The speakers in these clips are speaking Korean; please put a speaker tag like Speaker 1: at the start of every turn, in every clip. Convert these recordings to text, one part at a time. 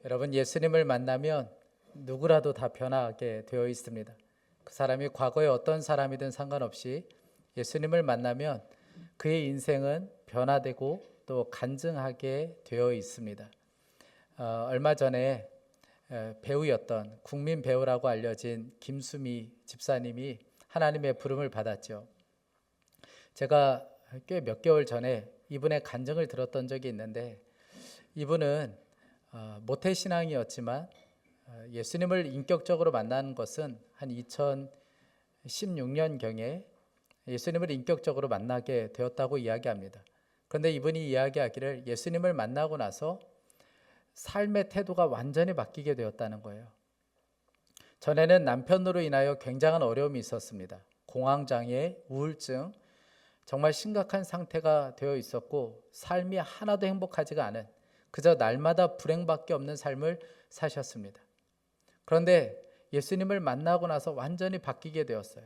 Speaker 1: 여러분, 예수님을 만나면 누구라도 다 변하게 되어 있습니다. 그 사람이 과거에 어떤 사람이든 상관없이 예수님을 만나면 그의 인생은 변화되고 또 간증하게 되어 있습니다. 얼마 전에 배우였던 국민 배우라고 알려진 김수미 집사님이 하나님의 부름을 받았죠. 제가 꽤 몇 개월 전에 이분의 간증을 들었던 적이 있는데, 이분은 모태신앙이었지만 예수님을 인격적으로 만난 것은 한 2016년경에 예수님을 인격적으로 만나게 되었다고 이야기합니다. 그런데 이분이 이야기하기를 예수님을 만나고 나서 삶의 태도가 완전히 바뀌게 되었다는 거예요. 전에는 남편으로 인하여 굉장한 어려움이 있었습니다. 공황장애, 우울증, 정말 심각한 상태가 되어 있었고 삶이 하나도 행복하지가 않은, 그저 날마다 불행밖에 없는 삶을 사셨습니다. 그런데 예수님을 만나고 나서 완전히 바뀌게 되었어요.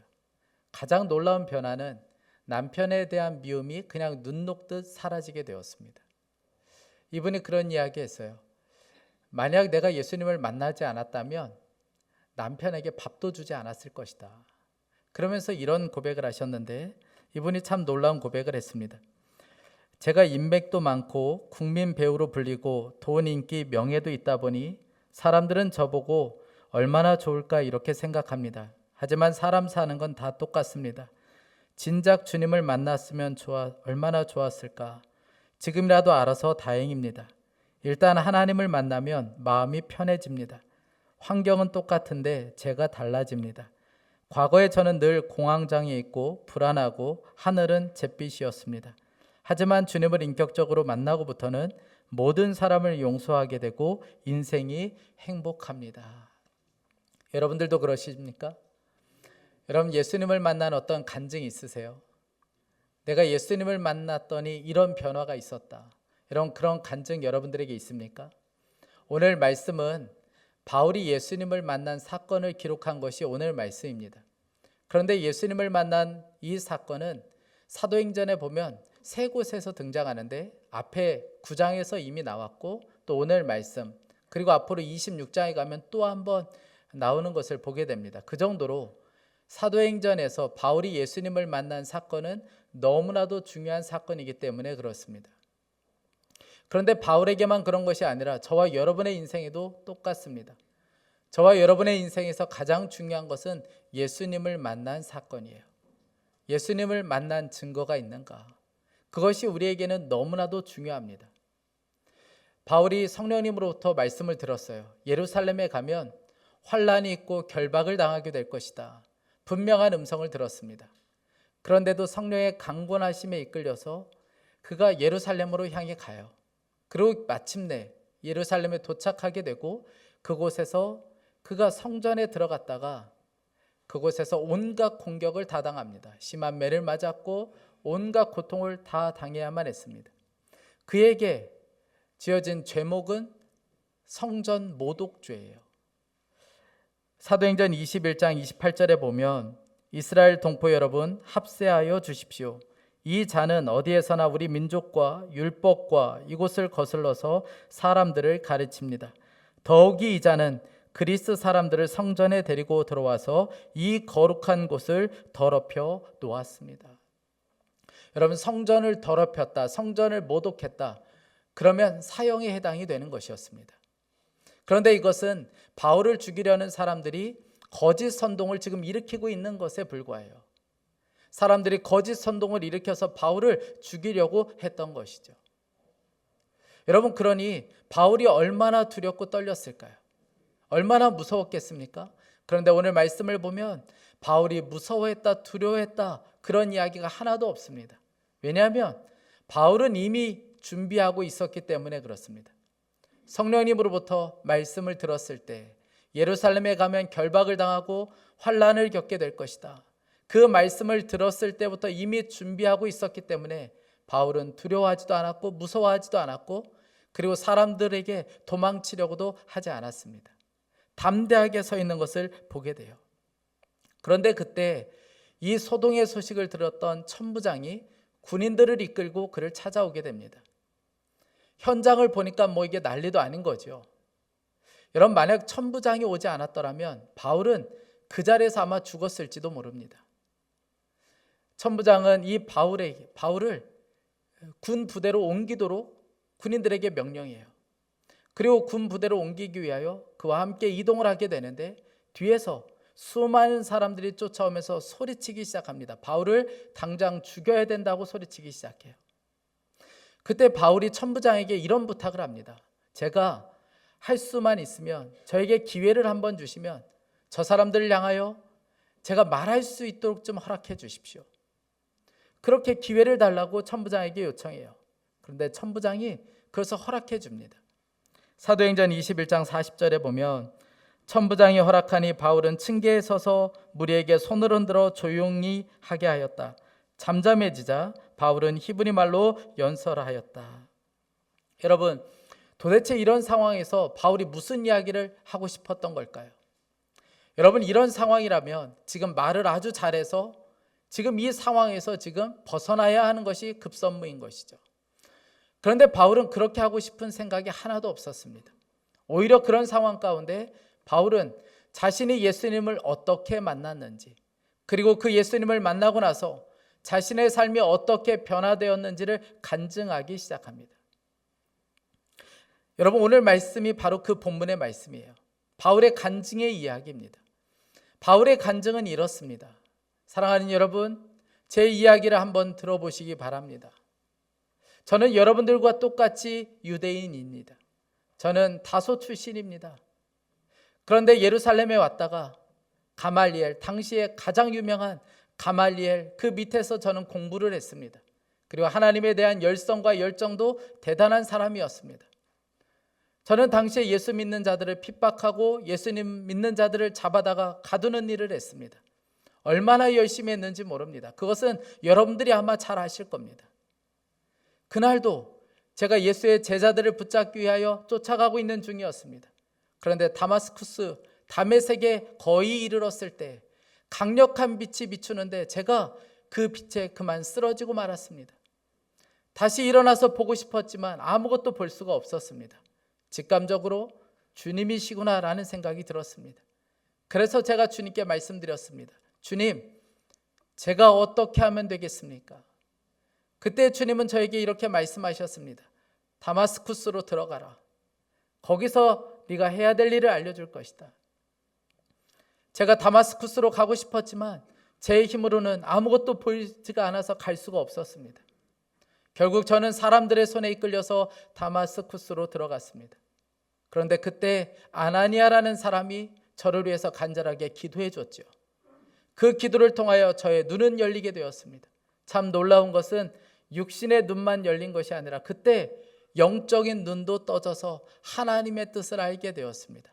Speaker 1: 가장 놀라운 변화는 남편에 대한 미움이 그냥 눈 녹듯 사라지게 되었습니다. 이분이 그런 이야기 했어요. 만약 내가 예수님을 만나지 않았다면 남편에게 밥도 주지 않았을 것이다. 그러면서 이런 고백을 하셨는데, 이분이 참 놀라운 고백을 했습니다. 제가 인맥도 많고 국민 배우로 불리고 돈, 인기, 명예도 있다 보니 사람들은 저보고 얼마나 좋을까 이렇게 생각합니다. 하지만 사람 사는 건 다 똑같습니다. 진작 주님을 만났으면 얼마나 좋았을까. 지금이라도 알아서 다행입니다. 일단 하나님을 만나면 마음이 편해집니다. 환경은 똑같은데 제가 달라집니다. 과거에 저는 늘 공황장애 있고 불안하고 하늘은 잿빛이었습니다. 하지만 주님을 인격적으로 만나고부터는 모든 사람을 용서하게 되고 인생이 행복합니다. 여러분들도 그러십니까? 여러분, 예수님을 만난 어떤 간증이 있으세요? 내가 예수님을 만났더니 이런 변화가 있었다. 여러분, 그런 간증 여러분들에게 있습니까? 오늘 말씀은 바울이 예수님을 만난 사건을 기록한 것이 오늘 말씀입니다. 그런데 예수님을 만난 이 사건은 사도행전에 보면 세 곳에서 등장하는데, 앞에 9장에서 이미 나왔고 또 오늘 말씀, 그리고 앞으로 26장에 가면 또 한번 나오는 것을 보게 됩니다. 그 정도로 사도행전에서 바울이 예수님을 만난 사건은 너무나도 중요한 사건이기 때문에 그렇습니다. 그런데 바울에게만 그런 것이 아니라 저와 여러분의 인생에도 똑같습니다. 저와 여러분의 인생에서 가장 중요한 것은 예수님을 만난 사건이에요. 예수님을 만난 증거가 있는가? 그것이 우리에게는 너무나도 중요합니다. 바울이 성령님으로부터 말씀을 들었어요. 예루살렘에 가면 환난이 있고 결박을 당하게 될 것이다. 분명한 음성을 들었습니다. 그런데도 성령의 강권하심에 이끌려서 그가 예루살렘으로 향해 가요. 그리고 마침내 예루살렘에 도착하게 되고 그곳에서 그가 성전에 들어갔다가 그곳에서 온갖 공격을 다 당합니다. 심한 매를 맞았고 온갖 고통을 다 당해야만 했습니다. 그에게 지어진 죄목은 성전 모독죄예요. 사도행전 21장 28절에 보면 이스라엘 동포 여러분 합세하여 주십시오. 이 자는 어디에서나 우리 민족과 율법과 이곳을 거슬러서 사람들을 가르칩니다. 더욱이 이 자는 그리스 사람들을 성전에 데리고 들어와서 이 거룩한 곳을 더럽혀 놓았습니다. 여러분, 성전을 더럽혔다, 성전을 모독했다, 그러면 사형에 해당이 되는 것이었습니다. 그런데 이것은 바울을 죽이려는 사람들이 거짓 선동을 지금 일으키고 있는 것에 불과해요. 사람들이 거짓 선동을 일으켜서 바울을 죽이려고 했던 것이죠. 여러분, 그러니 바울이 얼마나 두렵고 떨렸을까요? 얼마나 무서웠겠습니까? 그런데 오늘 말씀을 보면 바울이 무서워했다, 두려워했다, 그런 이야기가 하나도 없습니다. 왜냐하면 바울은 이미 준비하고 있었기 때문에 그렇습니다. 성령님으로부터 말씀을 들었을 때 예루살렘에 가면 결박을 당하고 환난을 겪게 될 것이다. 그 말씀을 들었을 때부터 이미 준비하고 있었기 때문에 바울은 두려워하지도 않았고 무서워하지도 않았고, 그리고 사람들에게 도망치려고도 하지 않았습니다. 담대하게 서 있는 것을 보게 돼요. 그런데 그때 이 소동의 소식을 들었던 천부장이 군인들을 이끌고 그를 찾아오게 됩니다. 현장을 보니까 이게 난리도 아닌 거죠. 여러분, 만약 천부장이 오지 않았더라면 바울은 그 자리에서 아마 죽었을지도 모릅니다. 천부장은 이 바울을 군 부대로 옮기도록 군인들에게 명령해요. 그리고 군 부대로 옮기기 위하여 그와 함께 이동을 하게 되는데 뒤에서 수많은 사람들이 쫓아오면서 소리치기 시작합니다. 바울을 당장 죽여야 된다고 소리치기 시작해요. 그때 바울이 천부장에게 이런 부탁을 합니다. 제가 할 수만 있으면 저에게 기회를 한번 주시면 저 사람들을 향하여 제가 말할 수 있도록 좀 허락해 주십시오. 그렇게 기회를 달라고 천부장에게 요청해요. 그런데 천부장이 그것을 허락해 줍니다. 사도행전 21장 40절에 보면 천부장이 허락하니 바울은 층계에 서서 무리에게 손을 흔들어 조용히 하게 하였다. 잠잠해지자 바울은 히브리 말로 연설하였다. 여러분, 도대체 이런 상황에서 바울이 무슨 이야기를 하고 싶었던 걸까요? 여러분, 이런 상황이라면 지금 말을 아주 잘해서 지금 이 상황에서 지금 벗어나야 하는 것이 급선무인 것이죠. 그런데 바울은 그렇게 하고 싶은 생각이 하나도 없었습니다. 오히려 그런 상황 가운데 바울은 자신이 예수님을 어떻게 만났는지, 그리고 그 예수님을 만나고 나서 자신의 삶이 어떻게 변화되었는지를 간증하기 시작합니다. 여러분, 오늘 말씀이 바로 그 본문의 말씀이에요. 바울의 간증의 이야기입니다. 바울의 간증은 이렇습니다. 사랑하는 여러분, 제 이야기를 한번 들어보시기 바랍니다. 저는 여러분들과 똑같이 유대인입니다. 저는 다소 출신입니다. 그런데 예루살렘에 왔다가 가말리엘, 당시에 가장 유명한 가말리엘, 그 밑에서 저는 공부를 했습니다. 그리고 하나님에 대한 열성과 열정도 대단한 사람이었습니다. 저는 당시에 예수 믿는 자들을 핍박하고 예수님 믿는 자들을 잡아다가 가두는 일을 했습니다. 얼마나 열심히 했는지 모릅니다. 그것은 여러분들이 아마 잘 아실 겁니다. 그날도 제가 예수의 제자들을 붙잡기 위하여 쫓아가고 있는 중이었습니다. 그런데 다마스쿠스 다메섹에 거의 이르렀을 때 강력한 빛이 비추는데 제가 그 빛에 그만 쓰러지고 말았습니다. 다시 일어나서 보고 싶었지만 아무것도 볼 수가 없었습니다. 직감적으로 주님이시구나 라는 생각이 들었습니다. 그래서 제가 주님께 말씀드렸습니다. 주님, 제가 어떻게 하면 되겠습니까? 그때 주님은 저에게 이렇게 말씀하셨습니다. 다마스쿠스로 들어가라. 거기서 네가 해야 될 일을 알려줄 것이다. 제가 다마스쿠스로 가고 싶었지만 제 힘으로는 아무것도 보이지가 않아서 갈 수가 없었습니다. 결국 저는 사람들의 손에 이끌려서 다마스쿠스로 들어갔습니다. 그런데 그때 아나니아라는 사람이 저를 위해서 간절하게 기도해 줬죠. 그 기도를 통하여 저의 눈은 열리게 되었습니다. 참 놀라운 것은 육신의 눈만 열린 것이 아니라 그때 영적인 눈도 떠져서 하나님의 뜻을 알게 되었습니다.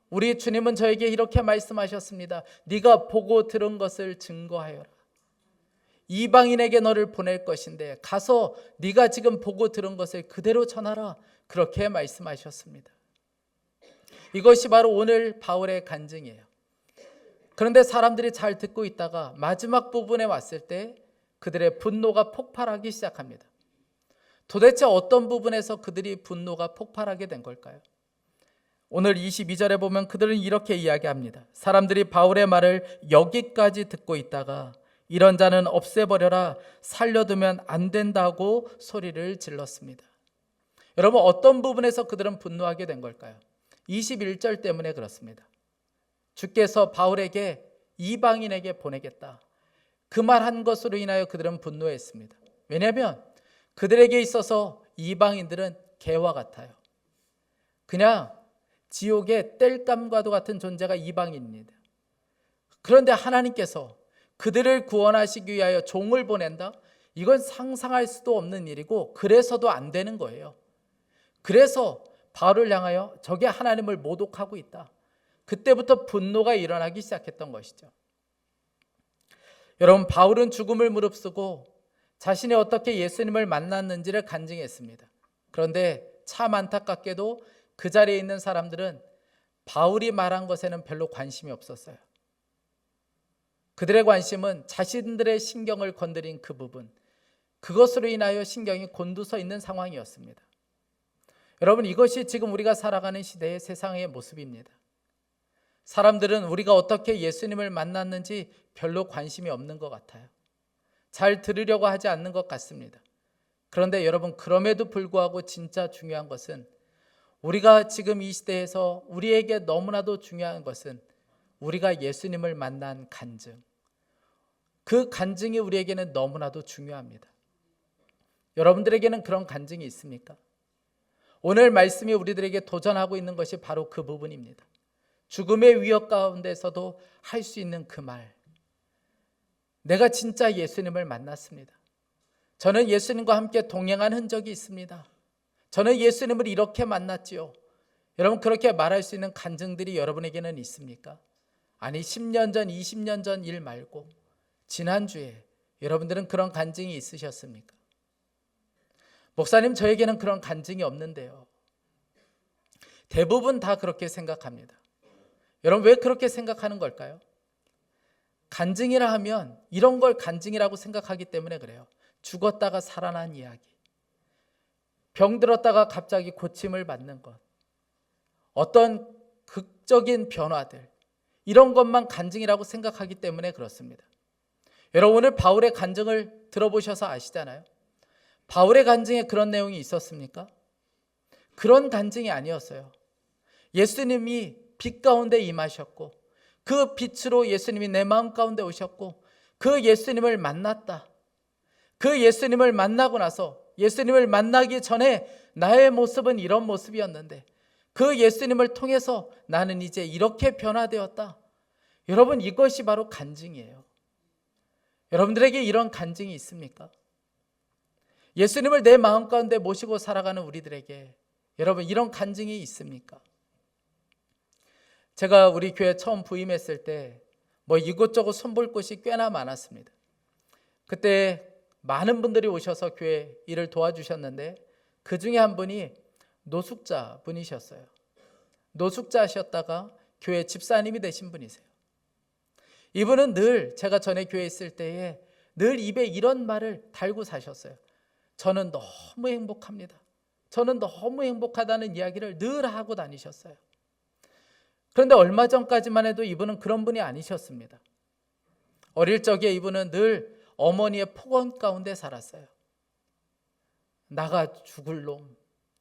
Speaker 1: 우리 주님은 저에게 이렇게 말씀하셨습니다. 네가 보고 들은 것을 증거하여라. 이방인에게 너를 보낼 것인데 가서 네가 지금 보고 들은 것을 그대로 전하라. 그렇게 말씀하셨습니다. 이것이 바로 오늘 바울의 간증이에요. 그런데 사람들이 잘 듣고 있다가 마지막 부분에 왔을 때 그들의 분노가 폭발하기 시작합니다. 도대체 어떤 부분에서 그들이 분노가 폭발하게 된 걸까요? 오늘 22절에 보면 그들은 이렇게 이야기합니다. 사람들이 바울의 말을 여기까지 듣고 있다가 이런 자는 없애버려라, 살려두면 안 된다고 소리를 질렀습니다. 여러분, 어떤 부분에서 그들은 분노하게 된 걸까요? 21절 때문에 그렇습니다. 주께서 바울에게 이방인에게 보내겠다. 그 말한 것으로 인하여 그들은 분노했습니다. 왜냐하면 그들에게 있어서 이방인들은 개와 같아요. 그냥 지옥의 땔감과도 같은 존재가 이방인입니다. 그런데 하나님께서 그들을 구원하시기 위하여 종을 보낸다? 이건 상상할 수도 없는 일이고 그래서도 안 되는 거예요. 그래서 바울을 향하여 저게 하나님을 모독하고 있다. 그때부터 분노가 일어나기 시작했던 것이죠. 여러분, 바울은 죽음을 무릅쓰고 자신이 어떻게 예수님을 만났는지를 간증했습니다. 그런데 참 안타깝게도 그 자리에 있는 사람들은 바울이 말한 것에는 별로 관심이 없었어요. 그들의 관심은 자신들의 신경을 건드린 그 부분, 그것으로 인하여 신경이 곤두서 있는 상황이었습니다. 여러분, 이것이 지금 우리가 살아가는 시대의 세상의 모습입니다. 사람들은 우리가 어떻게 예수님을 만났는지 별로 관심이 없는 것 같아요. 잘 들으려고 하지 않는 것 같습니다. 그런데 여러분, 그럼에도 불구하고 진짜 중요한 것은, 우리가 지금 이 시대에서 우리에게 너무나도 중요한 것은 우리가 예수님을 만난 간증, 그 간증이 우리에게는 너무나도 중요합니다. 여러분들에게는 그런 간증이 있습니까? 오늘 말씀이 우리들에게 도전하고 있는 것이 바로 그 부분입니다. 죽음의 위협 가운데서도 할 수 있는 그 말, 내가 진짜 예수님을 만났습니다. 저는 예수님과 함께 동행한 흔적이 있습니다. 저는 예수님을 이렇게 만났지요. 여러분, 그렇게 말할 수 있는 간증들이 여러분에게는 있습니까? 아니, 10년 전, 20년 전 일 말고 지난주에 여러분들은 그런 간증이 있으셨습니까? 목사님, 저에게는 그런 간증이 없는데요. 대부분 다 그렇게 생각합니다. 여러분, 왜 그렇게 생각하는 걸까요? 간증이라 하면 이런 걸 간증이라고 생각하기 때문에 그래요. 죽었다가 살아난 이야기, 병들었다가 갑자기 고침을 받는 것, 어떤 극적인 변화들, 이런 것만 간증이라고 생각하기 때문에 그렇습니다. 여러분, 오늘 바울의 간증을 들어보셔서 아시잖아요. 바울의 간증에 그런 내용이 있었습니까? 그런 간증이 아니었어요. 예수님이 빛 가운데 임하셨고, 그 빛으로 예수님이 내 마음 가운데 오셨고, 그 예수님을 만났다. 그 예수님을 만나고 나서, 예수님을 만나기 전에 나의 모습은 이런 모습이었는데 그 예수님을 통해서 나는 이제 이렇게 변화되었다. 여러분, 이것이 바로 간증이에요. 여러분들에게 이런 간증이 있습니까? 예수님을 내 마음 가운데 모시고 살아가는 우리들에게 여러분, 이런 간증이 있습니까? 제가 우리 교회 처음 부임했을 때 이곳저곳 손볼 곳이 꽤나 많았습니다. 그때 많은 분들이 오셔서 교회 일을 도와주셨는데 그 중에 한 분이 노숙자 분이셨어요. 노숙자셨다가 교회 집사님이 되신 분이세요. 이분은 늘 제가 전에 교회에 있을 때에 늘 입에 이런 말을 달고 사셨어요. 저는 너무 행복합니다. 저는 너무 행복하다는 이야기를 늘 하고 다니셨어요. 그런데 얼마 전까지만 해도 이분은 그런 분이 아니셨습니다. 어릴 적에 이분은 늘 어머니의 폭언 가운데 살았어요. 나가 죽을 놈,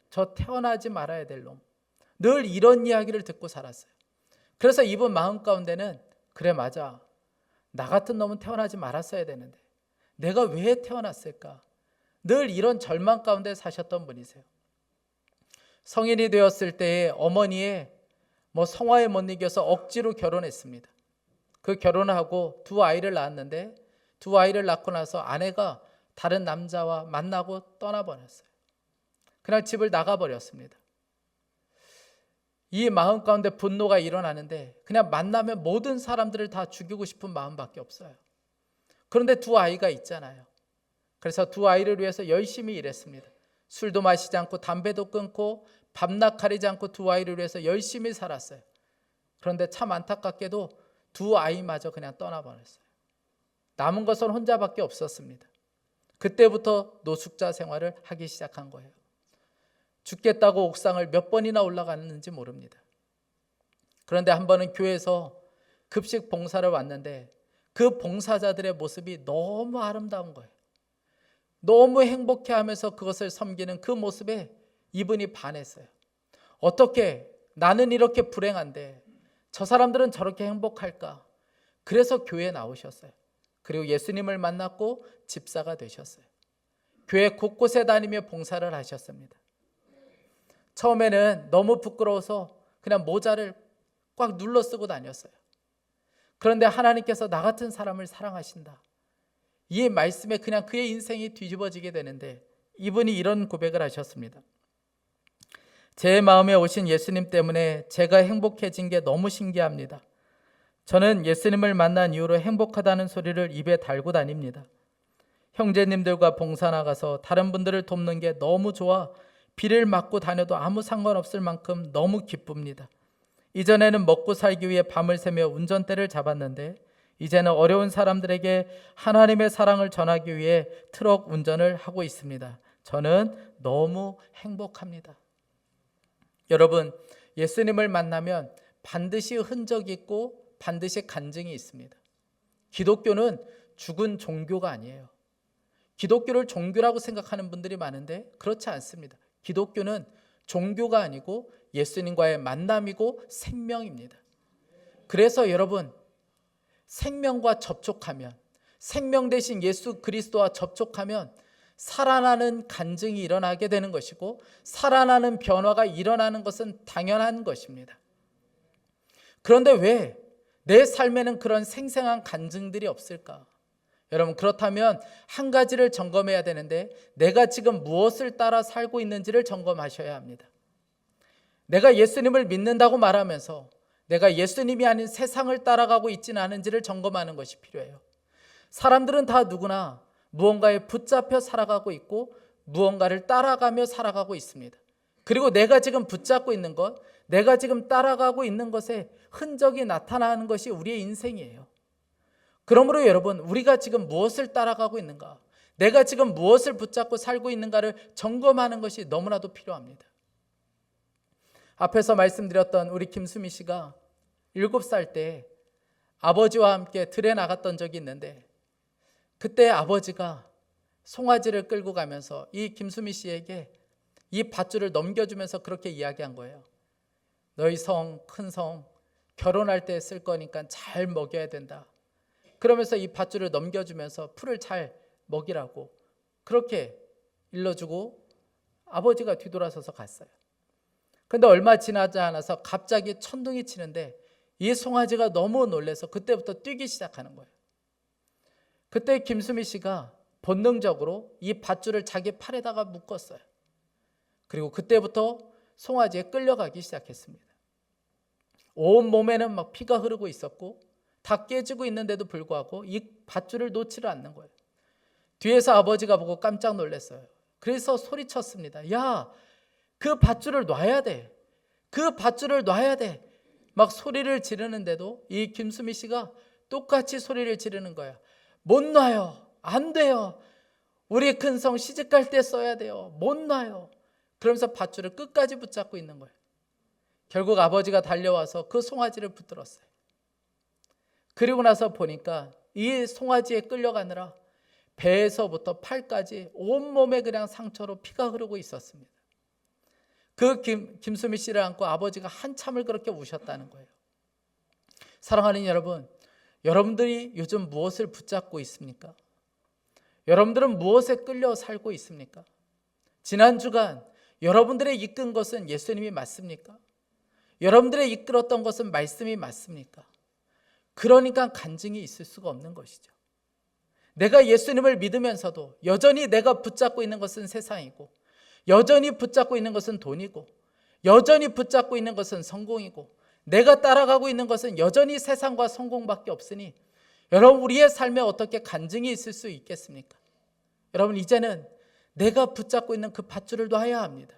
Speaker 1: 저 태어나지 말아야 될 놈, 늘 이런 이야기를 듣고 살았어요. 그래서 이분 마음 가운데는 그래, 맞아, 나 같은 놈은 태어나지 말았어야 되는데 내가 왜 태어났을까, 늘 이런 절망 가운데 사셨던 분이세요. 성인이 되었을 때에 어머니의 성화에 못 이겨서 억지로 결혼했습니다. 그 결혼을 하고 두 아이를 낳았는데 두 아이를 낳고 나서 아내가 다른 남자와 만나고 떠나버렸어요. 그냥 집을 나가버렸습니다. 이 마음 가운데 분노가 일어나는데 그냥 만나면 모든 사람들을 다 죽이고 싶은 마음밖에 없어요. 그런데 두 아이가 있잖아요. 그래서 두 아이를 위해서 열심히 일했습니다. 술도 마시지 않고 담배도 끊고 밤낮 가리지 않고 두 아이를 위해서 열심히 살았어요. 그런데 참 안타깝게도 두 아이마저 그냥 떠나버렸어요. 남은 것은 혼자밖에 없었습니다. 그때부터 노숙자 생활을 하기 시작한 거예요. 죽겠다고 옥상을 몇 번이나 올라갔는지 모릅니다. 그런데 한 번은 교회에서 급식 봉사를 왔는데 그 봉사자들의 모습이 너무 아름다운 거예요. 너무 행복해하면서 그것을 섬기는 그 모습에 이분이 반했어요. 어떻게 나는 이렇게 불행한데 저 사람들은 저렇게 행복할까? 그래서 교회에 나오셨어요. 그리고 예수님을 만났고 집사가 되셨어요. 교회 곳곳에 다니며 봉사를 하셨습니다. 처음에는 너무 부끄러워서 그냥 모자를 꽉 눌러 쓰고 다녔어요. 그런데 하나님께서 나 같은 사람을 사랑하신다, 이 말씀에 그냥 그의 인생이 뒤집어지게 되는데 이분이 이런 고백을 하셨습니다. 제 마음에 오신 예수님 때문에 제가 행복해진 게 너무 신기합니다. 저는 예수님을 만난 이후로 행복하다는 소리를 입에 달고 다닙니다. 형제님들과 봉사 나가서 다른 분들을 돕는 게 너무 좋아 비를 맞고 다녀도 아무 상관없을 만큼 너무 기쁩니다. 이전에는 먹고 살기 위해 밤을 새며 운전대를 잡았는데 이제는 어려운 사람들에게 하나님의 사랑을 전하기 위해 트럭 운전을 하고 있습니다. 저는 너무 행복합니다. 여러분, 예수님을 만나면 반드시 흔적이 있고 반드시 간증이 있습니다. 기독교는 죽은 종교가 아니에요. 기독교를 종교라고 생각하는 분들이 많은데 그렇지 않습니다. 기독교는 종교가 아니고 예수님과의 만남이고 생명입니다. 그래서 여러분, 생명과 접촉하면, 생명 대신 예수 그리스도와 접촉하면 살아나는 간증이 일어나게 되는 것이고 살아나는 변화가 일어나는 것은 당연한 것입니다. 그런데 왜 내 삶에는 그런 생생한 간증들이 없을까? 여러분, 그렇다면 한 가지를 점검해야 되는데 내가 지금 무엇을 따라 살고 있는지를 점검하셔야 합니다. 내가 예수님을 믿는다고 말하면서 내가 예수님이 아닌 세상을 따라가고 있지는 않은지를 점검하는 것이 필요해요. 사람들은 다 누구나 무언가에 붙잡혀 살아가고 있고 무언가를 따라가며 살아가고 있습니다. 그리고 내가 지금 붙잡고 있는 것, 내가 지금 따라가고 있는 것에 흔적이 나타나는 것이 우리의 인생이에요. 그러므로 여러분, 우리가 지금 무엇을 따라가고 있는가, 내가 지금 무엇을 붙잡고 살고 있는가를 점검하는 것이 너무나도 필요합니다. 앞에서 말씀드렸던 우리 김수미 씨가 7살 때 아버지와 함께 들에 나갔던 적이 있는데 그때 아버지가 송아지를 끌고 가면서 이 김수미 씨에게 이 밧줄을 넘겨주면서 그렇게 이야기한 거예요. 너희 성, 큰 성 결혼할 때 쓸 거니까 잘 먹여야 된다. 그러면서 이 밧줄을 넘겨주면서 풀을 잘 먹이라고 그렇게 일러주고 아버지가 뒤돌아서서 갔어요. 그런데 얼마 지나지 않아서 갑자기 천둥이 치는데 이 송아지가 너무 놀라서 그때부터 뛰기 시작하는 거예요. 그때 김수미 씨가 본능적으로 이 밧줄을 자기 팔에다가 묶었어요. 그리고 그때부터 송아지에 끌려가기 시작했습니다. 온 몸에는 막 피가 흐르고 있었고 다 깨지고 있는데도 불구하고 이 밧줄을 놓지를 않는 거예요. 뒤에서 아버지가 보고 깜짝 놀랐어요. 그래서 소리쳤습니다. 야, 그 밧줄을 놔야 돼. 그 밧줄을 놔야 돼. 막 소리를 지르는데도 이 김수미 씨가 똑같이 소리를 지르는 거야. 못 놔요. 안 돼요. 우리 큰성 시집갈 때 써야 돼요. 못 놔요. 그러면서 밧줄을 끝까지 붙잡고 있는 거예요. 결국 아버지가 달려와서 그 송아지를 붙들었어요. 그리고 나서 보니까 이 송아지에 끌려가느라 배에서부터 팔까지 온몸에 그냥 상처로 피가 흐르고 있었습니다. 그 김수미 씨를 안고 아버지가 한참을 그렇게 우셨다는 거예요. 사랑하는 여러분, 여러분들이 요즘 무엇을 붙잡고 있습니까? 여러분들은 무엇에 끌려 살고 있습니까? 지난 주간 여러분들의 이끈 것은 예수님이 맞습니까? 여러분들의 이끌었던 것은 말씀이 맞습니까? 그러니까 간증이 있을 수가 없는 것이죠. 내가 예수님을 믿으면서도 여전히 내가 붙잡고 있는 것은 세상이고 여전히 붙잡고 있는 것은 돈이고 여전히 붙잡고 있는 것은 성공이고 내가 따라가고 있는 것은 여전히 세상과 성공밖에 없으니 여러분, 우리의 삶에 어떻게 간증이 있을 수 있겠습니까? 여러분, 이제는 내가 붙잡고 있는 그 밧줄을 놔야 합니다.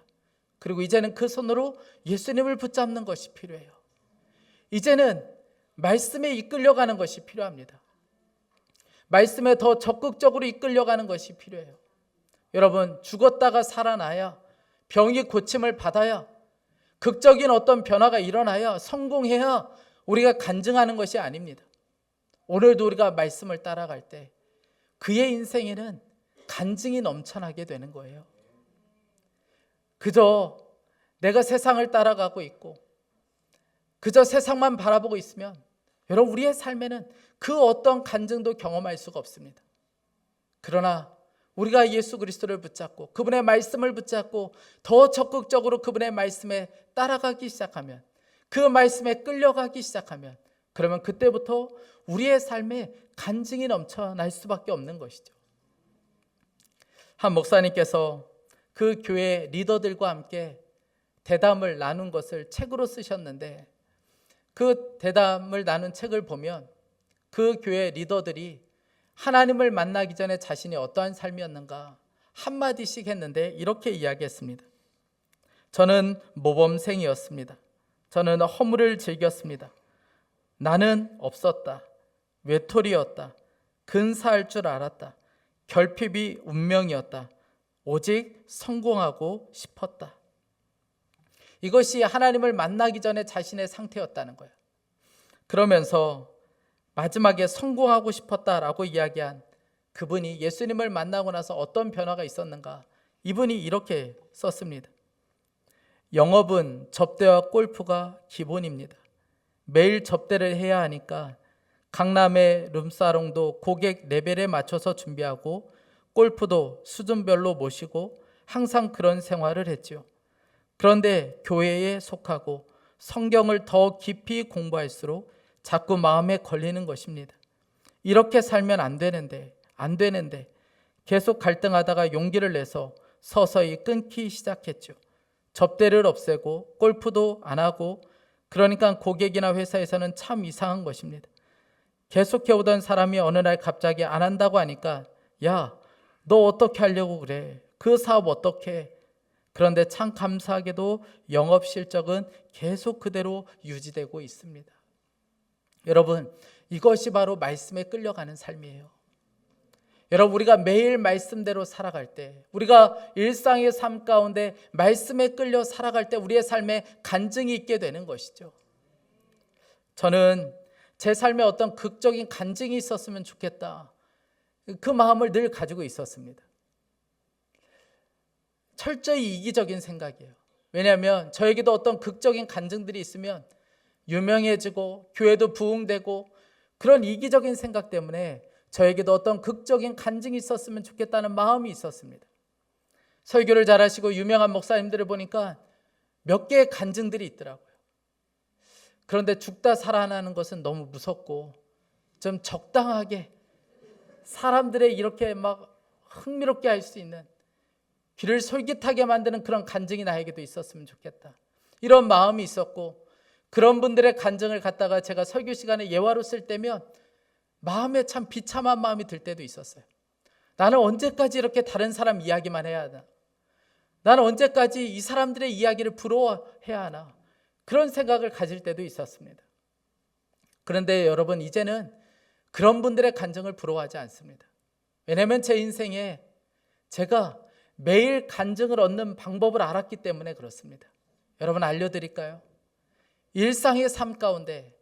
Speaker 1: 그리고 이제는 그 손으로 예수님을 붙잡는 것이 필요해요. 이제는 말씀에 이끌려가는 것이 필요합니다. 말씀에 더 적극적으로 이끌려가는 것이 필요해요. 여러분, 죽었다가 살아나야, 병이 고침을 받아야, 극적인 어떤 변화가 일어나야, 성공해야 우리가 간증하는 것이 아닙니다. 오늘도 우리가 말씀을 따라갈 때 그의 인생에는 간증이 넘쳐나게 되는 거예요. 그저 내가 세상을 따라가고 있고 그저 세상만 바라보고 있으면 여러분, 우리의 삶에는 그 어떤 간증도 경험할 수가 없습니다. 그러나 우리가 예수 그리스도를 붙잡고 그분의 말씀을 붙잡고 더 적극적으로 그분의 말씀에 따라가기 시작하면, 그 말씀에 끌려가기 시작하면, 그러면 그때부터 우리의 삶에 간증이 넘쳐날 수밖에 없는 것이죠. 한 목사님께서 그 교회 리더들과 함께 대담을 나눈 것을 책으로 쓰셨는데, 그 대담을 나눈 책을 보면 그 교회 리더들이 하나님을 만나기 전에 자신이 어떠한 삶이었는가 한마디씩 했는데 이렇게 이야기했습니다. 저는 모범생이었습니다. 저는 허물을 즐겼습니다. 나는 없었다. 외톨이였다. 근사할 줄 알았다. 결핍이 운명이었다. 오직 성공하고 싶었다. 이것이 하나님을 만나기 전에 자신의 상태였다는 거예요. 그러면서 마지막에 성공하고 싶었다라고 이야기한 그분이 예수님을 만나고 나서 어떤 변화가 있었는가? 이분이 이렇게 썼습니다. 영업은 접대와 골프가 기본입니다. 매일 접대를 해야 하니까 강남의 룸사롱도 고객 레벨에 맞춰서 준비하고 골프도 수준별로 모시고 항상 그런 생활을 했죠. 그런데 교회에 속하고 성경을 더 깊이 공부할수록 자꾸 마음에 걸리는 것입니다. 이렇게 살면 안 되는데 계속 갈등하다가 용기를 내서 서서히 끊기 시작했죠. 접대를 없애고 골프도 안 하고, 그러니까 고객이나 회사에서는 참 이상한 것입니다. 계속해오던 사람이 어느 날 갑자기 안 한다고 하니까 야, 너 어떻게 하려고 그래? 그 사업 어떻게 해? 그런데 참 감사하게도 영업 실적은 계속 그대로 유지되고 있습니다. 여러분, 이것이 바로 말씀에 끌려가는 삶이에요. 여러분, 우리가 매일 말씀대로 살아갈 때, 우리가 일상의 삶 가운데 말씀에 끌려 살아갈 때 우리의 삶에 간증이 있게 되는 것이죠. 저는 제 삶에 어떤 극적인 간증이 있었으면 좋겠다, 그 마음을 늘 가지고 있었습니다. 철저히 이기적인 생각이에요. 왜냐하면 저에게도 어떤 극적인 간증들이 있으면 유명해지고 교회도 부흥되고, 그런 이기적인 생각 때문에 저에게도 어떤 극적인 간증이 있었으면 좋겠다는 마음이 있었습니다. 설교를 잘하시고 유명한 목사님들을 보니까 몇 개의 간증들이 있더라고요. 그런데 죽다 살아나는 것은 너무 무섭고 좀 적당하게 사람들의 이렇게 막 흥미롭게 할 수 있는, 귀를 솔깃하게 만드는 그런 간증이 나에게도 있었으면 좋겠다, 이런 마음이 있었고, 그런 분들의 간증을 갖다가 제가 설교 시간에 예화로 쓸 때면 마음에 참 비참한 마음이 들 때도 있었어요. 나는 언제까지 이렇게 다른 사람 이야기만 해야 하나? 나는 언제까지 이 사람들의 이야기를 부러워해야 하나? 그런 생각을 가질 때도 있었습니다. 그런데 여러분, 이제는 그런 분들의 간증을 부러워하지 않습니다. 왜냐하면 제 인생에 제가 매일 간증을 얻는 방법을 알았기 때문에 그렇습니다. 여러분, 알려드릴까요? 일상의 삶 가운데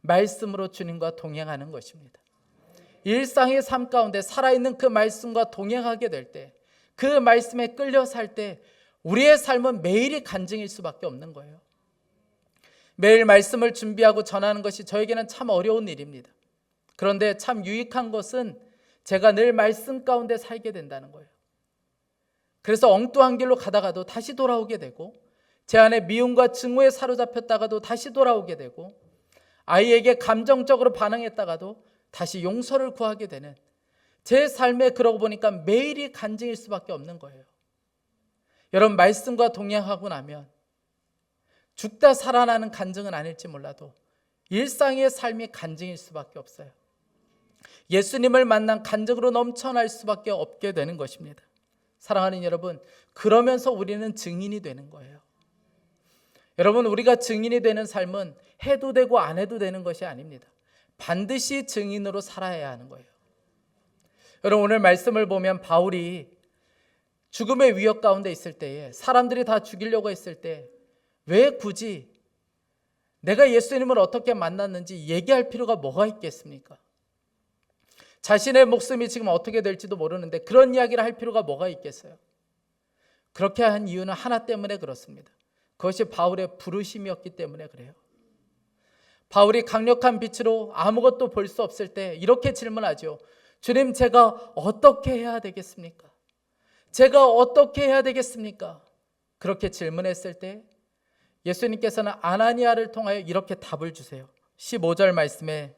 Speaker 1: 말씀으로 주님과 동행하는 것입니다. 일상의 삶 가운데 살아있는 그 말씀과 동행하게 될 때, 그 말씀에 끌려 살 때 우리의 삶은 매일이 간증일 수밖에 없는 거예요. 매일 말씀을 준비하고 전하는 것이 저에게는 참 어려운 일입니다. 그런데 참 유익한 것은 제가 늘 말씀 가운데 살게 된다는 거예요. 그래서 엉뚱한 길로 가다가도 다시 돌아오게 되고, 제 안에 미움과 증오에 사로잡혔다가도 다시 돌아오게 되고, 아이에게 감정적으로 반응했다가도 다시 용서를 구하게 되는, 제 삶에 그러고 보니까 매일이 간증일 수밖에 없는 거예요. 여러분, 말씀과 동행하고 나면 죽다 살아나는 간증은 아닐지 몰라도 일상의 삶이 간증일 수밖에 없어요. 예수님을 만난 간증으로 넘쳐날 수밖에 없게 되는 것입니다. 사랑하는 여러분, 그러면서 우리는 증인이 되는 거예요. 여러분, 우리가 증인이 되는 삶은 해도 되고 안 해도 되는 것이 아닙니다. 반드시 증인으로 살아야 하는 거예요. 여러분, 오늘 말씀을 보면 바울이 죽음의 위협 가운데 있을 때에, 사람들이 다 죽이려고 했을 때 왜 굳이 내가 예수님을 어떻게 만났는지 얘기할 필요가 뭐가 있겠습니까? 자신의 목숨이 지금 어떻게 될지도 모르는데 그런 이야기를 할 필요가 뭐가 있겠어요? 그렇게 한 이유는 하나 때문에 그렇습니다. 그것이 바울의 부르심이었기 때문에 그래요. 바울이 강력한 빛으로 아무것도 볼 수 없을 때 이렇게 질문하죠. 주님, 제가 어떻게 해야 되겠습니까? 제가 어떻게 해야 되겠습니까? 그렇게 질문했을 때 예수님께서는 아나니아를 통하여 이렇게 답을 주세요. 15절 말씀에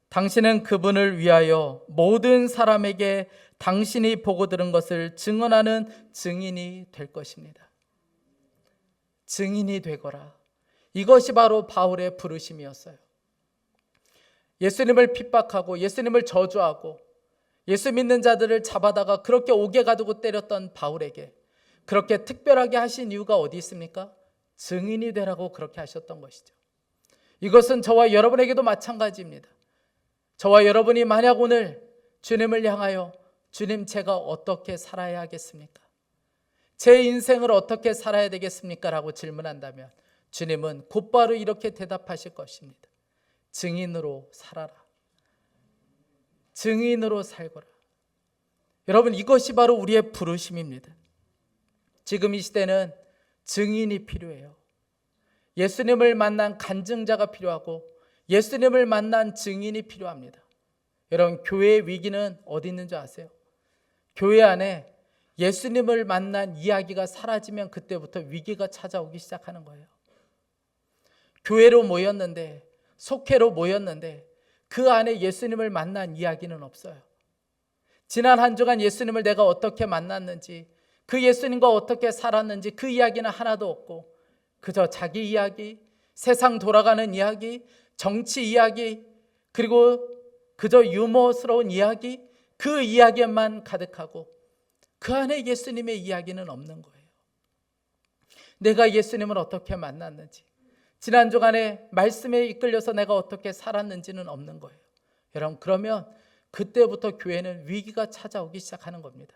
Speaker 1: 당신은 그분을 위하여 모든 사람에게 당신이 보고 들은 것을 증언하는 증인이 될 것입니다. 증인이 되거라. 이것이 바로 바울의 부르심이었어요. 예수님을 핍박하고 예수님을 저주하고 예수 믿는 자들을 잡아다가 그렇게 옥에 가두고 때렸던 바울에게 그렇게 특별하게 하신 이유가 어디 있습니까? 증인이 되라고 그렇게 하셨던 것이죠. 이것은 저와 여러분에게도 마찬가지입니다. 저와 여러분이 만약 오늘 주님을 향하여 주님, 제가 어떻게 살아야 하겠습니까? 제 인생을 어떻게 살아야 되겠습니까? 라고 질문한다면 주님은 곧바로 이렇게 대답하실 것입니다. 증인으로 살아라. 증인으로 살거라. 여러분, 이것이 바로 우리의 부르심입니다. 지금 이 시대는 증인이 필요해요. 예수님을 만난 간증자가 필요하고 예수님을 만난 증인이 필요합니다. 여러분, 교회의 위기는 어디 있는 줄 아세요? 교회 안에 예수님을 만난 이야기가 사라지면 그때부터 위기가 찾아오기 시작하는 거예요. 교회로 모였는데, 속회로 모였는데 그 안에 예수님을 만난 이야기는 없어요. 지난 한 주간 예수님을 내가 어떻게 만났는지, 그 예수님과 어떻게 살았는지 그 이야기는 하나도 없고 그저 자기 이야기, 세상 돌아가는 이야기, 정치 이야기, 그리고 그저 유머스러운 이야기, 그 이야기만 가득하고 그 안에 예수님의 이야기는 없는 거예요. 내가 예수님을 어떻게 만났는지, 지난 주간에 말씀에 이끌려서 내가 어떻게 살았는지는 없는 거예요. 여러분, 그러면 그때부터 교회는 위기가 찾아오기 시작하는 겁니다.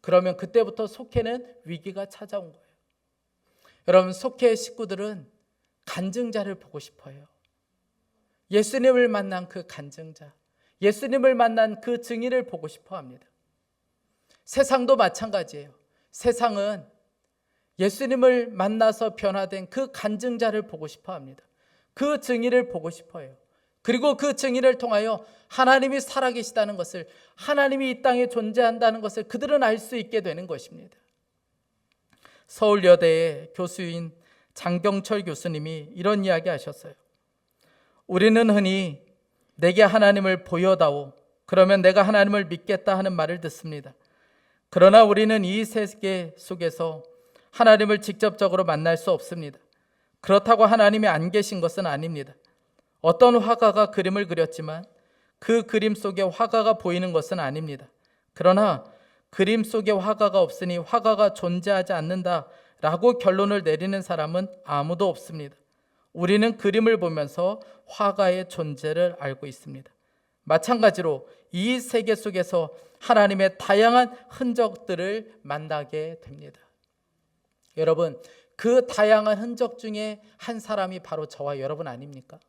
Speaker 1: 그러면 그때부터 속회는 위기가 찾아온 거예요. 여러분, 속회의 식구들은 간증자를 보고 싶어요. 예수님을 만난 그 간증자, 예수님을 만난 그 증인을 보고 싶어 합니다. 세상도 마찬가지예요. 세상은 예수님을 만나서 변화된 그 간증자를 보고 싶어 합니다. 그 증인을 보고 싶어 해요. 그리고 그 증인을 통하여 하나님이 살아계시다는 것을, 하나님이 이 땅에 존재한다는 것을 그들은 알 수 있게 되는 것입니다. 서울여대의 교수인 장경철 교수님이 이런 이야기 하셨어요. 우리는 흔히 내게 하나님을 보여다오, 그러면 내가 하나님을 믿겠다 하는 말을 듣습니다. 그러나 우리는 이 세계 속에서 하나님을 직접적으로 만날 수 없습니다. 그렇다고 하나님이 안 계신 것은 아닙니다. 어떤 화가가 그림을 그렸지만 그 그림 속에 화가가 보이는 것은 아닙니다. 그러나 그림 속에 화가가 없으니 화가가 존재하지 않는다라고 결론을 내리는 사람은 아무도 없습니다. 우리는 그림을 보면서 화가의 존재를 알고 있습니다. 마찬가지로 이 세계 속에서 하나님의 다양한 흔적들을 만나게 됩니다. 여러분, 그 다양한 흔적 중에 한 사람이 바로 저와 여러분 아닙니까?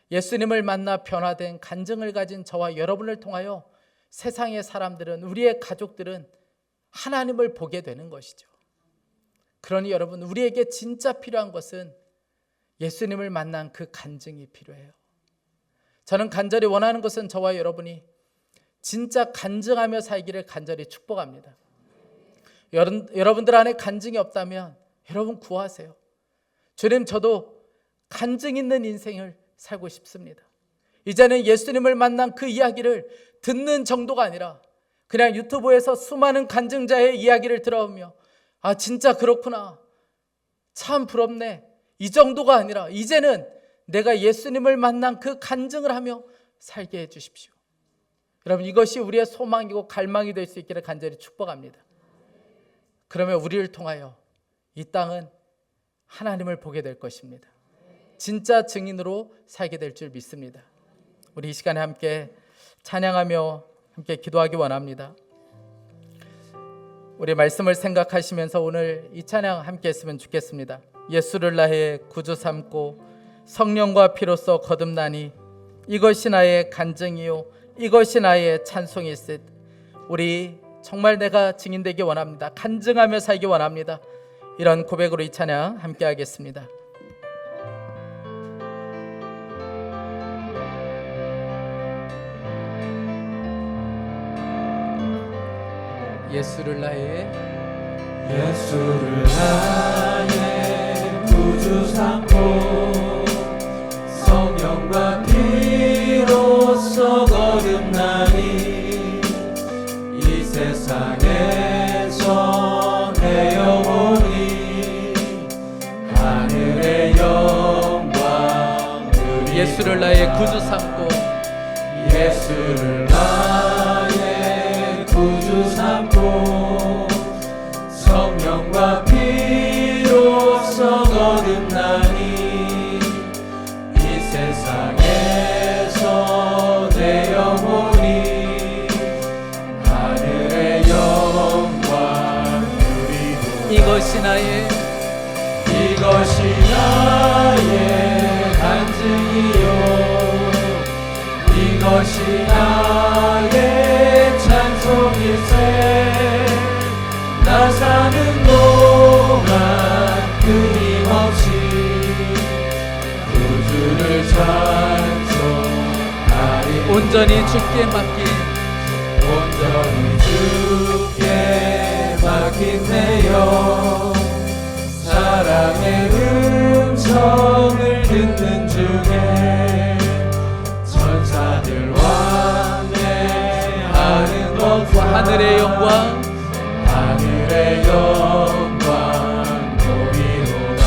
Speaker 1: 예수님을 만나 변화된 간증을 가진 저와 여러분을 통하여 세상의 사람들은, 우리의 가족들은 하나님을 보게 되는 것이죠. 그러니 여러분, 우리에게 진짜 필요한 것은 예수님을 만난 그 간증이 필요해요. 저는 간절히 원하는 것은 저와 여러분이 진짜 간증하며 살기를 간절히 축복합니다. 여러분들 안에 간증이 없다면 여러분 구하세요. 주님, 저도 간증 있는 인생을 살고 싶습니다. 이제는 예수님을 만난 그 이야기를 듣는 정도가 아니라 그냥 유튜브에서 수많은 간증자의 이야기를 들어오며 아, 진짜 그렇구나, 참 부럽네, 이 정도가 아니라 이제는 내가 예수님을 만난 그 간증을 하며 살게 해주십시오. 여러분, 이것이 우리의 소망이고 갈망이 될 수 있기를 간절히 축복합니다. 그러면 우리를 통하여 이 땅은 하나님을 보게 될 것입니다. 진짜 증인으로 살게 될 줄 믿습니다. 우리 이 시간에 함께 찬양하며 함께 기도하기 원합니다. 우리 말씀을 생각하시면서 오늘 이 찬양 함께 했으면 좋겠습니다. 예수를 나의 구주 삼고 성령과 피로써 거듭나니 이것이 나의 간증이요 이것이 나의 찬송일세. 우리 정말 내가 증인되기 원합니다. 간증하며 살기 원합니다. 이런 고백으로 이 찬양 함께 하겠습니다. 예수를 나의
Speaker 2: 구주 삼고 성령과 피로써 거듭나니 이 세상에서 내 영혼이 하늘의 영광 누리리.
Speaker 1: 예수를 나의 구주 삼고
Speaker 2: 예수를 나의 구주 삼고 성령과 피로써 거듭나니 이 세상에서 내 영혼이 하늘의 영광
Speaker 1: 온전히 주께 맡긴
Speaker 2: 온전히 주께 맡긴 내 영 사랑의 음성을 듣는 중에 천사들 왕래하는 것과
Speaker 1: 하늘의 영광
Speaker 2: 하늘의 영광 보이로다.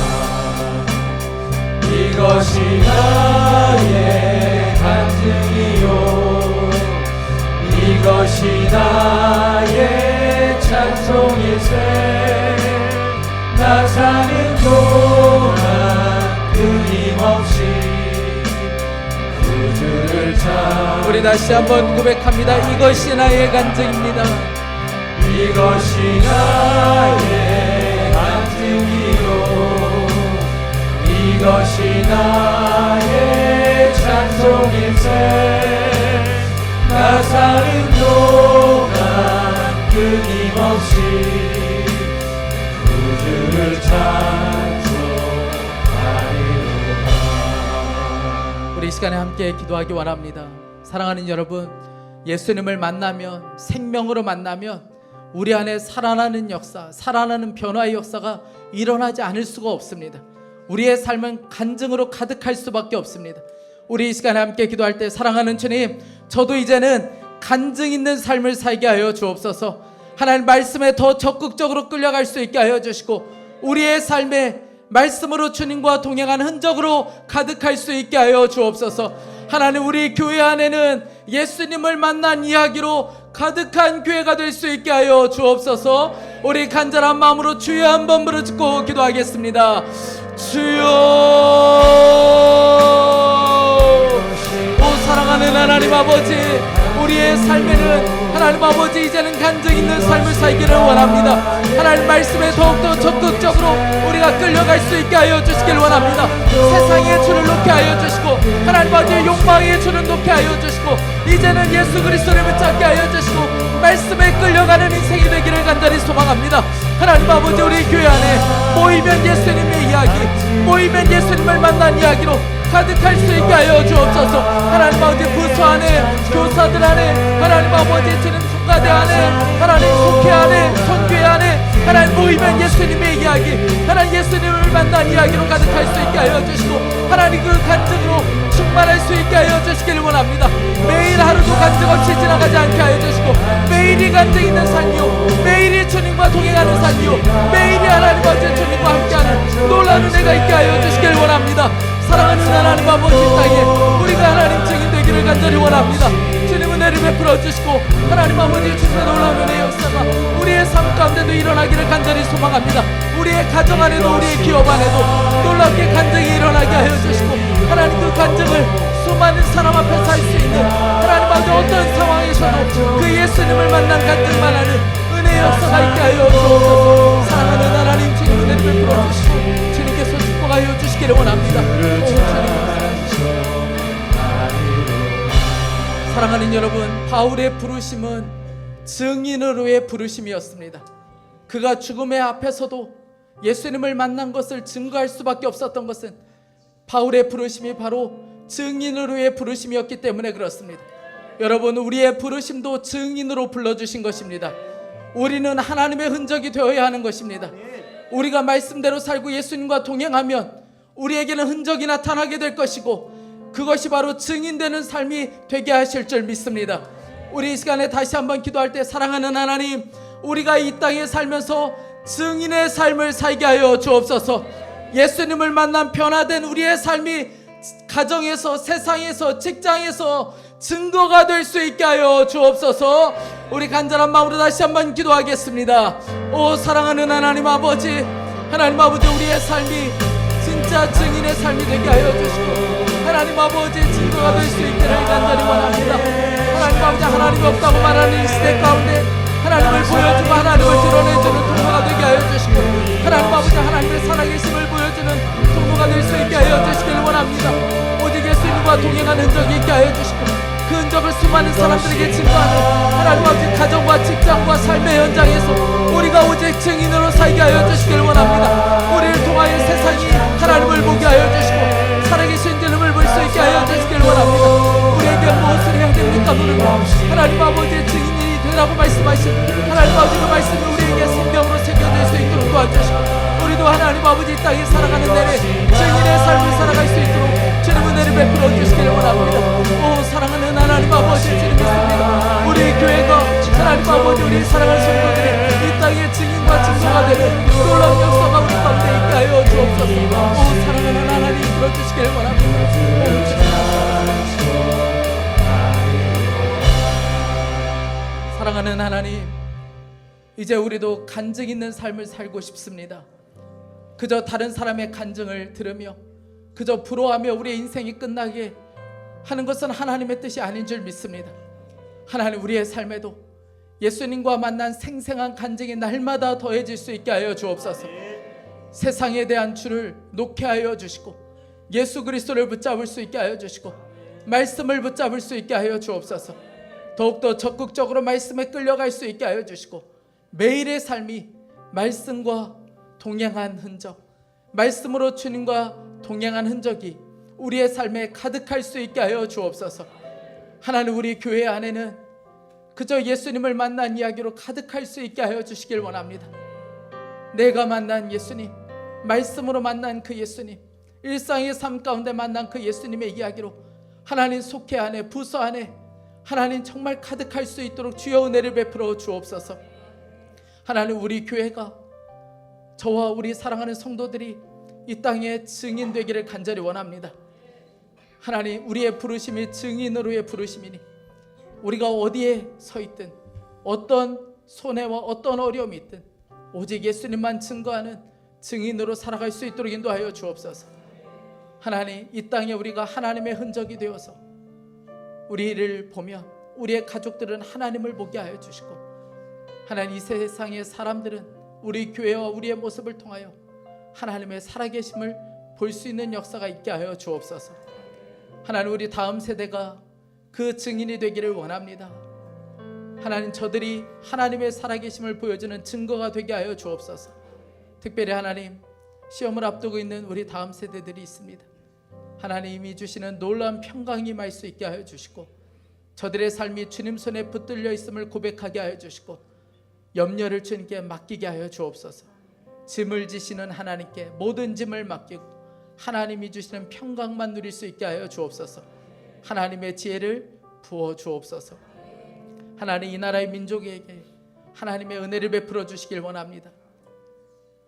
Speaker 2: 이것이 나의 간증이요 이것이 나의 찬송일세. 나 사는 동안 끊임없이 구주를 찬.
Speaker 1: 우리 다시 한번 고백합니다. 이것이 나의 간증입니다.
Speaker 2: 이것이 나의 간증이요 이것이 나의 찬송일세. 나 사는 동안 끊임없이 구주를 찬송하리로다.
Speaker 1: 우리 이 시간에 함께 기도하기 원합니다. 사랑하는 여러분, 예수님을 만나면, 생명으로 만나면 우리 안에 살아나는 역사, 살아나는 변화의 역사가 일어나지 않을 수가 없습니다. 우리의 삶은 간증으로 가득할 수밖에 없습니다. 우리 이 시간에 함께 기도할 때, 사랑하는 주님, 저도 이제는 간증 있는 삶을 살게 하여 주옵소서. 하나님 말씀에 더 적극적으로 끌려갈 수 있게 하여 주시고, 우리의 삶에 말씀으로 주님과 동행하는 흔적으로 가득할 수 있게 하여 주옵소서. 하나님, 우리 교회 안에는 예수님을 만난 이야기로 가득한 교회가 될 수 있게 하여 주옵소서. 우리 간절한 마음으로 주여 한번 부르짖고 기도하겠습니다. 주여. 오 사랑하는 하나님 아버지, 우리의 삶에는 하나님 아버지 이제는 간증 있는 삶을 살기를 원합니다. 하나님 말씀에 더욱더 적극적으로 우리가 끌려갈 수 있게 하여 주시길 원합니다. 세상의 주를 놓게 하여 주시고, 하나님 아버지 욕망의 주를 놓게 하여 주시고, 이제는 예수 그리스도를 붙잡게 하여 주시고, 말씀에 끌려가는 인생이 되기를 간절히 소망합니다. 하나님 아버지, 우리 교회 안에 모이면 예수님의 이야기, 모이면 예수님을 만난 이야기로 가득할 수 있게 하여 주옵소서. 하나님 아버지, 부서 안에, 교사들 안에, 하나님 아버지 주님 성가대 안에, 하나님 속회 안에, 선교회 안에, 하나님 모이면 예수님의 이야기, 하나님 예수님을 만난 이야기로 가득할 수 있게 하여 주시고, 하나님 그 간증으로 충만할 수 있게 하여 주시기를 원합니다. 매일 하루도 간증 없이 지나가지 않게 하여 주시고, 매일이 간증 있는 삶이요, 매일이 주님과 동행하는 삶이요, 매일이 하나님 아버지 주님과 함께하는 놀라운 은혜가 있게 하여 주시기를 원합니다. 사랑하는 하나님 아버지, 땅에 우리가 하나님 증인 되기를 간절히 원합니다. 주님 은혜를 베풀어 주시고, 하나님 아버지 주님의 놀라운 은혜의 역사가 우리의 삶 가운데도 일어나기를 간절히 소망합니다. 우리의 가정 안에도, 우리의 기업 안에도 놀랍게 간증이 일어나게 하여 주시고, 하나님 그 간증을 수많은 사람 앞에서 할 수 있는, 하나님 아버지 어떤 상황에서도 그 예수님을 만난 간증만 하는 은혜의 역사가 있게 하여 주옵소서. 사랑하는 하나님, 주님 은혜를 베풀어 주시고 주님께서 축복하여 주시기를 원합니다. 사랑하는 여러분, 바울의 부르심은 증인으로의 부르심이었습니다. 그가 죽음의 앞에서도 예수님을 만난 것을 증거할 수밖에 없었던 것은 바울의 부르심이 바로 증인으로의 부르심이었기 때문에 그렇습니다. 여러분, 우리의 부르심도 증인으로 불러주신 것입니다. 우리는 하나님의 흔적이 되어야 하는 것입니다. 우리가 말씀대로 살고 예수님과 동행하면 우리에게는 흔적이 나타나게 될 것이고, 그것이 바로 증인되는 삶이 되게 하실 줄 믿습니다. 우리 이 시간에 다시 한번 기도할 때, 사랑하는 하나님, 우리가 이 땅에 살면서 증인의 삶을 살게 하여 주옵소서. 예수님을 만난 변화된 우리의 삶이 가정에서, 세상에서, 직장에서 증거가 될 수 있게 하여 주옵소서. 우리 간절한 마음으로 다시 한번 기도하겠습니다. 오 사랑하는 하나님 아버지, 하나님 아버지, 우리의 삶이 진짜 증인의 삶이 되게 하여 주시고, 하나님 아버지 증거가 될 수 있기를 간절히 원합니다. 하나님 아버지, 하나님이 없다고 말하는 이 시대 가운데 하나님을 보여주고 하나님을 드러내주는 통로가 되게 하여 주시고, 하나님 아버지 하나님의 살아계심을 보여주는 통로가 될 수 있게 하여 주시기를 원합니다. 오직 예수님과 동행하는 흔적이 있게 하여 주시고, 그 흔적을 수많은 사람들에게 증거하는 하나님 아버지 가정과 직장과 삶의 현장에서 우리가 오직 증인으로 살게 하여 주시기를 원합니다. 우리를 통하여 세상이 하나님을 보게 하여 주시고 살아계신 주님을 볼 수 있게 하여 주시기를 원합니다. 우리에게 무엇을 해야 되는지 살리라고 말씀하신 하나님 아버지 그 말씀이 우리에게 생명으로 새겨질 수 있도록 도와주시고, 우리도 하나님 아버지 이 땅에 살아가는 내내 증인의 삶을 살아갈 수 있도록 주님 은혜를 베풀어 주시기를 원합니다. 오 사랑하는 하나님 아버지, 주님 믿습니다. 우리 교회가 하나님 아버지 우리 사랑하는 성도들이 이 땅에 증인과 증거가 되는 놀라운 역사가 우리 가운데 있게 하여 주옵소서. 오 사랑하는 하나님 들어주시기를 원합니다. 사랑하는 하나님, 이제 우리도 간증 있는 삶을 살고 싶습니다. 그저 다른 사람의 간증을 들으며 그저 부러워하며 우리의 인생이 끝나게 하는 것은 하나님의 뜻이 아닌 줄 믿습니다. 하나님, 우리의 삶에도 예수님과 만난 생생한 간증이 날마다 더해질 수 있게 하여 주옵소서. 세상에 대한 주를 놓게 하여 주시고, 예수 그리스도를 붙잡을 수 있게 하여 주시고, 말씀을 붙잡을 수 있게 하여 주옵소서. 더욱더 적극적으로 말씀에 끌려갈 수 있게 하여 주시고, 매일의 삶이 말씀과 동행한 흔적, 말씀으로 주님과 동행한 흔적이 우리의 삶에 가득할 수 있게 하여 주옵소서. 하나님, 우리 교회 안에는 그저 예수님을 만난 이야기로 가득할 수 있게 하여 주시길 원합니다. 내가 만난 예수님, 말씀으로 만난 그 예수님, 일상의 삶 가운데 만난 그 예수님의 이야기로 하나님 속회 안에, 부서 안에 하나님 정말 가득할 수 있도록 주여 은혜를 베풀어 주옵소서. 하나님, 우리 교회가, 저와 우리 사랑하는 성도들이 이 땅에 증인 되기를 간절히 원합니다. 하나님, 우리의 부르심이 증인으로의 부르심이니 우리가 어디에 서 있든 어떤 손해와 어떤 어려움이 있든 오직 예수님만 증거하는 증인으로 살아갈 수 있도록 인도하여 주옵소서. 하나님, 이 땅에 우리가 하나님의 흔적이 되어서 우리를 보며 우리의 가족들은 하나님을 보게 하여 주시고, 하나님, 이 세상의 사람들은 우리 교회와 우리의 모습을 통하여 하나님의 살아계심을 볼 수 있는 역사가 있게 하여 주옵소서. 하나님, 우리 다음 세대가 그 증인이 되기를 원합니다. 하나님, 저들이 하나님의 살아계심을 보여주는 증거가 되게 하여 주옵소서. 특별히 하나님, 시험을 앞두고 있는 우리 다음 세대들이 있습니다. 하나님이 주시는 놀라운 평강이 임할 수 있게 하여 주시고, 저들의 삶이 주님 손에 붙들려 있음을 고백하게 하여 주시고, 염려를 주님께 맡기게 하여 주옵소서. 짐을 지시는 하나님께 모든 짐을 맡기고 하나님이 주시는 평강만 누릴 수 있게 하여 주옵소서. 하나님의 지혜를 부어 주옵소서. 하나님, 이 나라의 민족에게 하나님의 은혜를 베풀어 주시길 원합니다.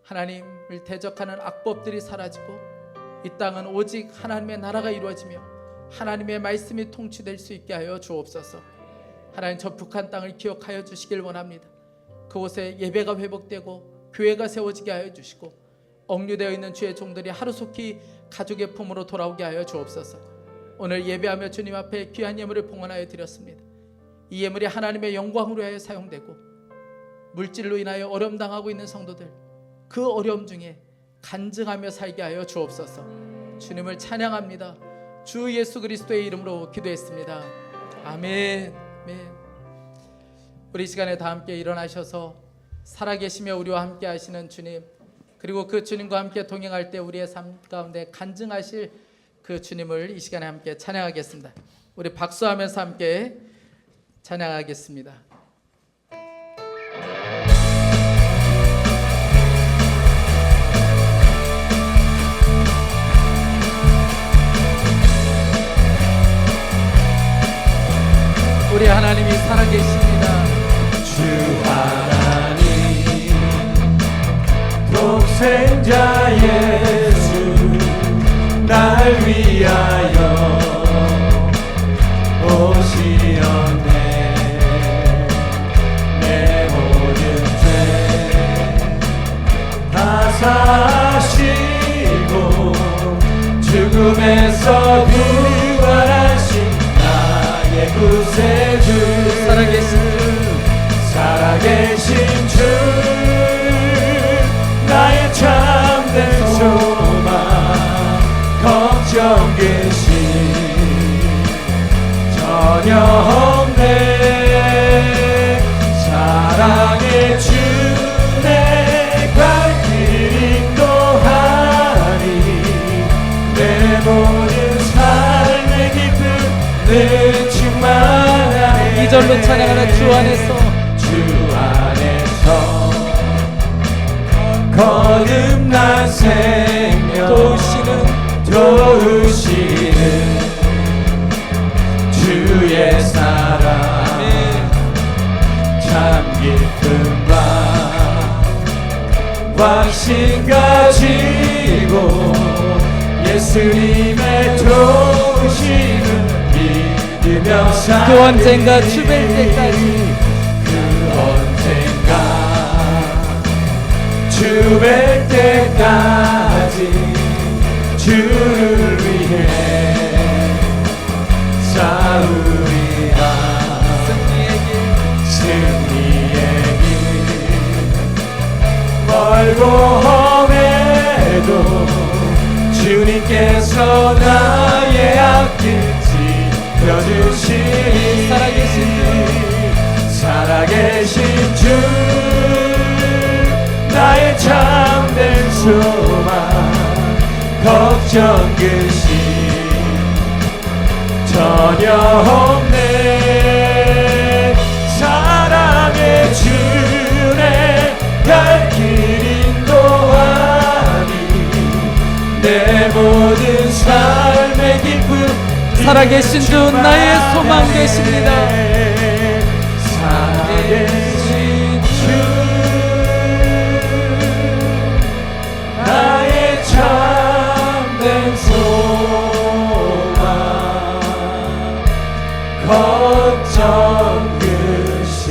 Speaker 1: 하나님을 대적하는 악법들이 사라지고 이 땅은 오직 하나님의 나라가 이루어지며 하나님의 말씀이 통치될 수 있게 하여 주옵소서. 하나님, 저 북한 땅을 기억하여 주시길 원합니다. 그곳에 예배가 회복되고 교회가 세워지게 하여 주시고, 억류되어 있는 주의 종들이 하루속히 가족의 품으로 돌아오게 하여 주옵소서. 오늘 예배하며 주님 앞에 귀한 예물을 봉헌하여 드렸습니다. 이 예물이 하나님의 영광으로 하여 사용되고, 물질로 인하여 어려움 당하고 있는 성도들, 그 어려움 중에 간증하며 살게 하여 주옵소서. 주님을 찬양합니다. 주 예수 그리스도의 이름으로 기도했습니다. 아멘. 아멘. 우리 시간에 다 함께 일어나셔서 살아계시며 우리와 함께 하시는 주님, 그리고 그 주님과 함께 동행할 때 우리의 삶 가운데 간증하실 그 주님을 이 시간에 함께 찬양하겠습니다. 우리 박수하면서 함께 찬양하겠습니다. 우리 하나님이 살아계십니다.
Speaker 2: 주 하나님, 독생자 예수 날 위하여 오시었네. 내 모든 죄 다 사시고 죽음에서 부활하신 나의 구세주, 살아계신 주, 나의 참된 소망, 걱정 근심 전혀 없네. 사랑의 주 내 갈 길 인도하니, 내 모든 삶의 기쁨 늘 충만하네.
Speaker 1: 이절로 찬양하는 주 안에서
Speaker 2: 거듭난 생명 도우시는 주의 사랑 참 기쁨과 확신 가지고 예수님의 도우심을 믿으며
Speaker 3: 그 언젠가 주뵐 때까지
Speaker 2: 주뵐 때까지 주를 위해 싸우리라. 승리의 길 멀고 험해도 주님께서 나의 앞길 지켜주시니 살아계신 주 나의 참된 소망 걱정 근심 전혀 없네. 사랑의 주내 갈 길 인도하니 내 모든 삶의 기쁨
Speaker 3: 살아계신 주 나의 소망 되십니다.
Speaker 2: 살아계신 주 나의 참된 소망 걱정 근심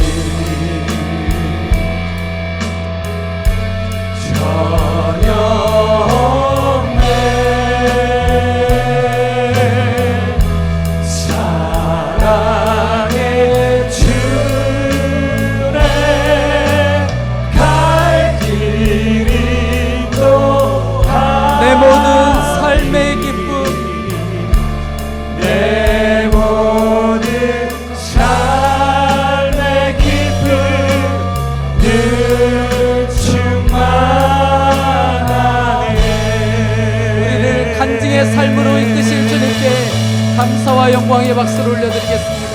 Speaker 2: 전혀 없네. 사랑의 주내 갈 길 인도하니
Speaker 3: 내 모든 삶의 기쁨
Speaker 2: 내 모든 삶의 기쁨 늘 충만하네.
Speaker 3: 우리를 간증의 삶으로 이끄실 주님께 감사와 영광의 박수를 올려드리겠습니다.